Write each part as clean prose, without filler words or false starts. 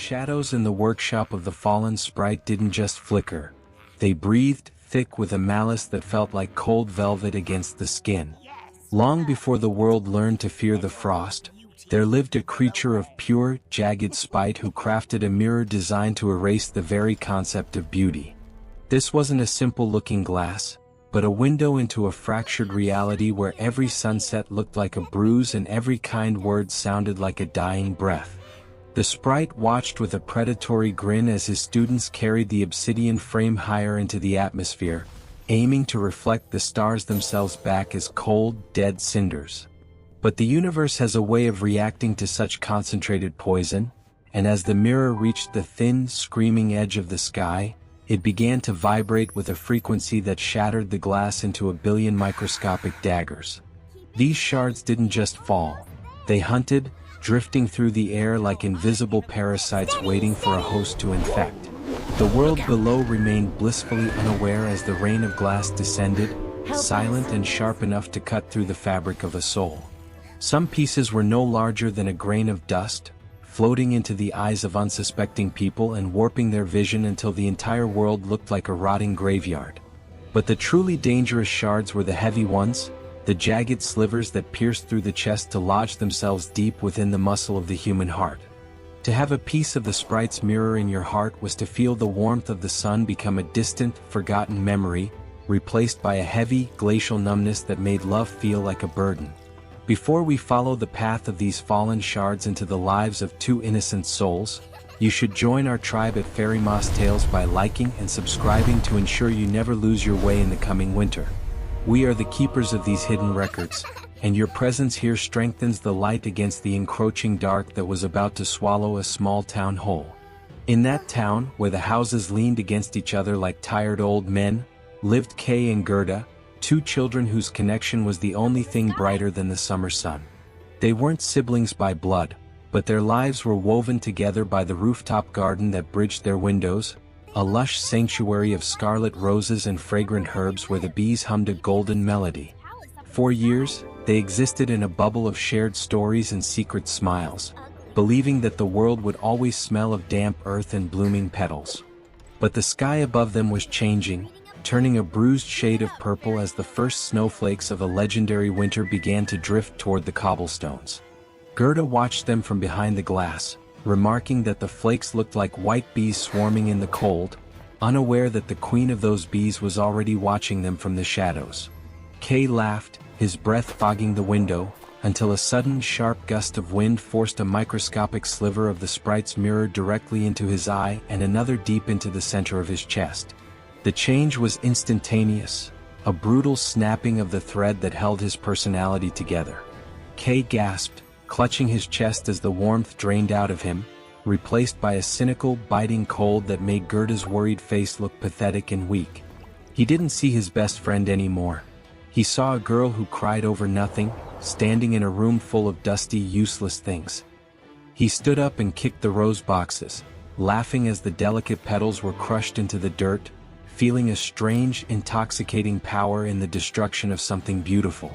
shadows in the workshop of the fallen sprite didn't just flicker. They breathed, thick with a malice that felt like cold velvet against the skin. Long before the world learned to fear the frost, there lived a creature of pure, jagged spite who crafted a mirror designed to erase the very concept of beauty. This wasn't a simple looking glass, but a window into a fractured reality where every sunset looked like a bruise and every kind word sounded like a dying breath. The sprite watched with a predatory grin as his students carried the obsidian frame higher into the atmosphere, aiming to reflect the stars themselves back as cold, dead cinders. But the universe has a way of reacting to such concentrated poison, and as the mirror reached the thin, screaming edge of the sky, it began to vibrate with a frequency that shattered the glass into a billion microscopic daggers. These shards didn't just fall. They hunted, drifting through the air like invisible parasites waiting for a host to infect. The world below remained blissfully unaware as the rain of glass descended, silent and sharp enough to cut through the fabric of a soul. Some pieces were no larger than a grain of dust, floating into the eyes of unsuspecting people and warping their vision until the entire world looked like a rotting graveyard. But the truly dangerous shards were the heavy ones, the jagged slivers that pierced through the chest to lodge themselves deep within the muscle of the human heart. To have a piece of the sprite's mirror in your heart was to feel the warmth of the sun become a distant, forgotten memory, replaced by a heavy, glacial numbness that made love feel like a burden. Before we follow the path of these fallen shards into the lives of two innocent souls, you should join our tribe at FairyMoss Tales by liking and subscribing to ensure you never lose your way in the coming winter. We are the keepers of these hidden records, and your presence here strengthens the light against the encroaching dark that was about to swallow a small town whole. In that town, where the houses leaned against each other like tired old men, lived Kay and Gerda, two children whose connection was the only thing brighter than the summer sun. They weren't siblings by blood, but their lives were woven together by the rooftop garden that bridged their windows, a lush sanctuary of scarlet roses and fragrant herbs where the bees hummed a golden melody. For years, they existed in a bubble of shared stories and secret smiles, believing that the world would always smell of damp earth and blooming petals. But the sky above them was changing, turning a bruised shade of purple as the first snowflakes of a legendary winter began to drift toward the cobblestones. Gerda watched them from behind the glass, remarking that the flakes looked like white bees swarming in the cold, unaware that the queen of those bees was already watching them from the shadows. Kay laughed, his breath fogging the window, until a sudden sharp gust of wind forced a microscopic sliver of the sprite's mirror directly into his eye and another deep into the center of his chest. The change was instantaneous, a brutal snapping of the thread that held his personality together. Kay gasped, clutching his chest as the warmth drained out of him, replaced by a cynical, biting cold that made Gerda's worried face look pathetic and weak. He didn't see his best friend anymore. He saw a girl who cried over nothing, standing in a room full of dusty, useless things. He stood up and kicked the rose boxes, laughing as the delicate petals were crushed into the dirt, feeling a strange, intoxicating power in the destruction of something beautiful.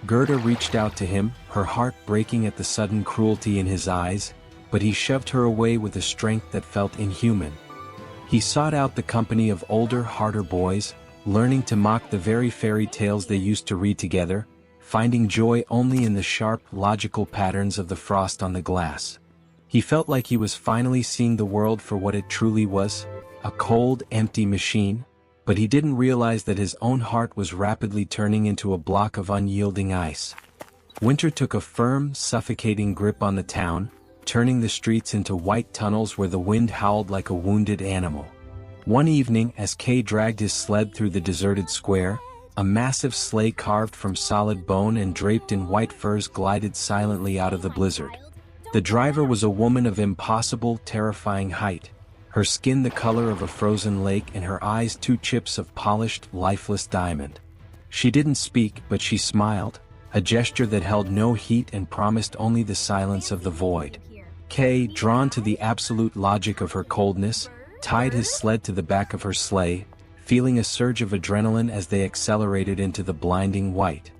Gerda reached out to him, her heart breaking at the sudden cruelty in his eyes, but he shoved her away with a strength that felt inhuman. He sought out the company of older, harder boys, learning to mock the very fairy tales they used to read together, finding joy only in the sharp, logical patterns of the frost on the glass. He felt like he was finally seeing the world for what it truly was, a cold, empty machine, but he didn't realize that his own heart was rapidly turning into a block of unyielding ice. Winter took a firm, suffocating grip on the town, turning the streets into white tunnels where the wind howled like a wounded animal. One evening, as Kay dragged his sled through the deserted square, a massive sleigh carved from solid bone and draped in white furs glided silently out of the blizzard. The driver was a woman of impossible, terrifying height, her skin the color of a frozen lake and her eyes two chips of polished, lifeless diamond. She didn't speak, but she smiled, a gesture that held no heat and promised only the silence of the void. Kay, drawn to the absolute logic of her coldness, tied his sled to the back of her sleigh, feeling a surge of adrenaline as they accelerated into the blinding white.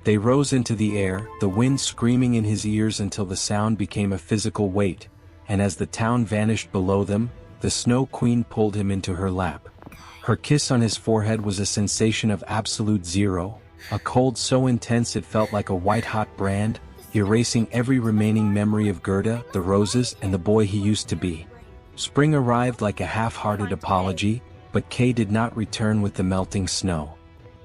They rose into the air, the wind screaming in his ears until the sound became a physical weight, and as the town vanished below them, the Snow Queen pulled him into her lap. Her kiss on his forehead was a sensation of absolute zero, a cold so intense it felt like a white-hot brand, erasing every remaining memory of Gerda, the roses, and the boy he used to be. Spring arrived like a half-hearted apology, but Kay did not return with the melting snow.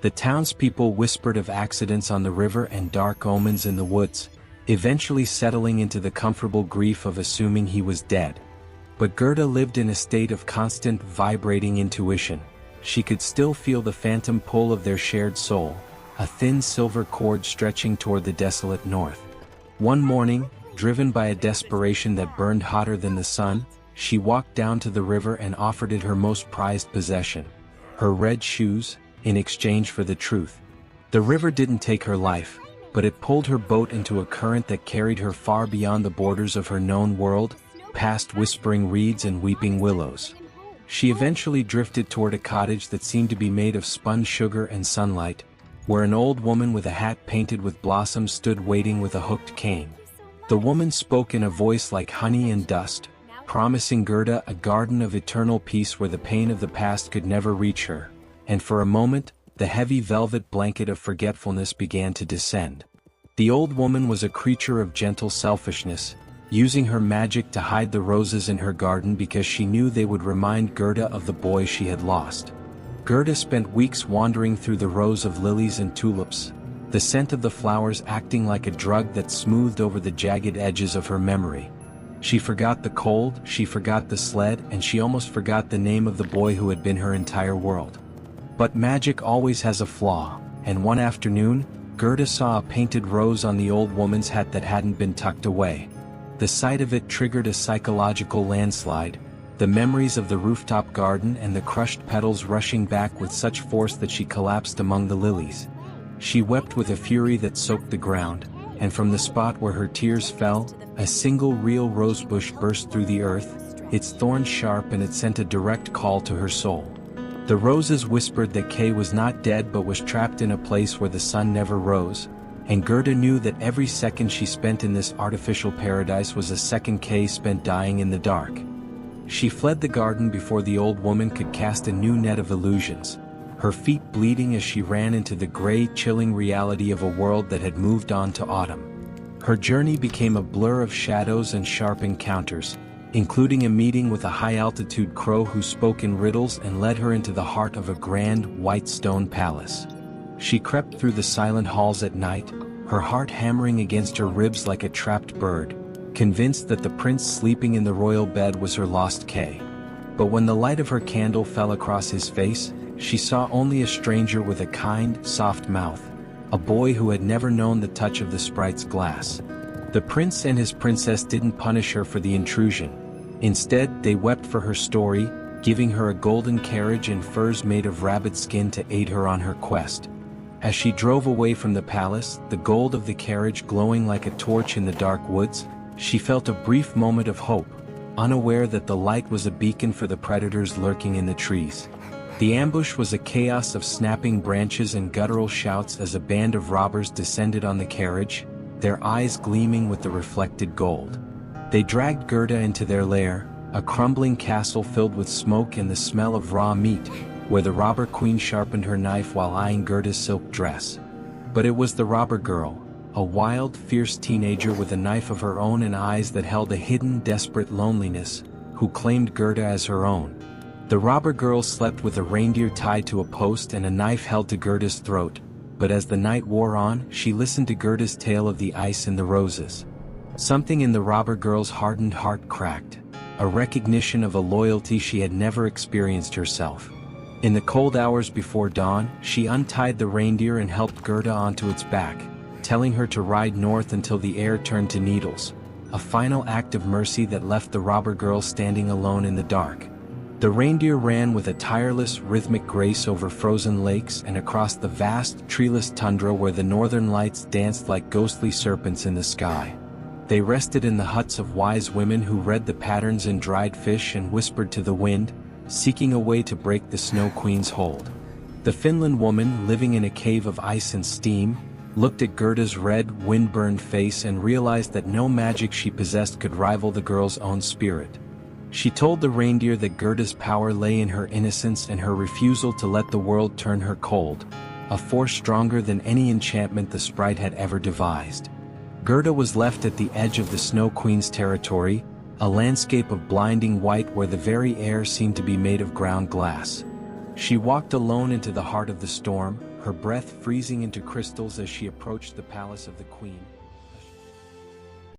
The townspeople whispered of accidents on the river and dark omens in the woods, eventually settling into the comfortable grief of assuming he was dead. But Gerda lived in a state of constant, vibrating intuition. She could still feel the phantom pull of their shared soul, a thin silver cord stretching toward the desolate north. One morning, driven by a desperation that burned hotter than the sun, she walked down to the river and offered it her most prized possession, her red shoes, in exchange for the truth. The river didn't take her life, but it pulled her boat into a current that carried her far beyond the borders of her known world, past whispering reeds and weeping willows. She eventually drifted toward a cottage that seemed to be made of spun sugar and sunlight, where an old woman with a hat painted with blossoms stood waiting with a hooked cane. The woman spoke in a voice like honey and dust, promising Gerda a garden of eternal peace where the pain of the past could never reach her, and for a moment, the heavy velvet blanket of forgetfulness began to descend. The old woman was a creature of gentle selfishness, using her magic to hide the roses in her garden because she knew they would remind Gerda of the boy she had lost. Gerda spent weeks wandering through the rows of lilies and tulips, the scent of the flowers acting like a drug that smoothed over the jagged edges of her memory. She forgot the cold, she forgot the sled, and she almost forgot the name of the boy who had been her entire world. But magic always has a flaw, and one afternoon, Gerda saw a painted rose on the old woman's hat that hadn't been tucked away. The sight of it triggered a psychological landslide, the memories of the rooftop garden and the crushed petals rushing back with such force that she collapsed among the lilies. She wept with a fury that soaked the ground, and from the spot where her tears fell, a single real rosebush burst through the earth, its thorns sharp, and it sent a direct call to her soul. The roses whispered that Kay was not dead but was trapped in a place where the sun never rose, and Gerda knew that every second she spent in this artificial paradise was a second Kay spent dying in the dark. She fled the garden before the old woman could cast a new net of illusions, her feet bleeding as she ran into the gray, chilling reality of a world that had moved on to autumn. Her journey became a blur of shadows and sharp encounters, including a meeting with a high-altitude crow who spoke in riddles and led her into the heart of a grand, white stone palace. She crept through the silent halls at night, her heart hammering against her ribs like a trapped bird, convinced that the prince sleeping in the royal bed was her lost Kay. But when the light of her candle fell across his face, she saw only a stranger with a kind, soft mouth, a boy who had never known the touch of the sprite's glass. The prince and his princess didn't punish her for the intrusion. Instead, they wept for her story, giving her a golden carriage and furs made of rabbit skin to aid her on her quest. As she drove away from the palace, the gold of the carriage glowing like a torch in the dark woods, she felt a brief moment of hope, unaware that the light was a beacon for the predators lurking in the trees. The ambush was a chaos of snapping branches and guttural shouts as a band of robbers descended on the carriage, their eyes gleaming with the reflected gold. They dragged Gerda into their lair, a crumbling castle filled with smoke and the smell of raw meat, where the robber queen sharpened her knife while eyeing Gerda's silk dress. But it was the robber girl, a wild, fierce teenager with a knife of her own and eyes that held a hidden, desperate loneliness, who claimed Gerda as her own. The robber girl slept with a reindeer tied to a post and a knife held to Gerda's throat, but as the night wore on, she listened to Gerda's tale of the ice and the roses. Something in the robber girl's hardened heart cracked, a recognition of a loyalty she had never experienced herself. In the cold hours before dawn, she untied the reindeer and helped Gerda onto its back, telling her to ride north until the air turned to needles, a final act of mercy that left the robber girl standing alone in the dark. The reindeer ran with a tireless, rhythmic grace over frozen lakes and across the vast, treeless tundra where the northern lights danced like ghostly serpents in the sky. They rested in the huts of wise women who read the patterns in dried fish and whispered to the wind, seeking a way to break the Snow Queen's hold. The Finland woman, living in a cave of ice and steam, looked at Gerda's red, wind-burned face and realized that no magic she possessed could rival the girl's own spirit. She told the reindeer that Gerda's power lay in her innocence and her refusal to let the world turn her cold, a force stronger than any enchantment the sprite had ever devised. Gerda was left at the edge of the Snow Queen's territory, a landscape of blinding white where the very air seemed to be made of ground glass. She walked alone into the heart of the storm, her breath freezing into crystals as she approached the palace of the queen.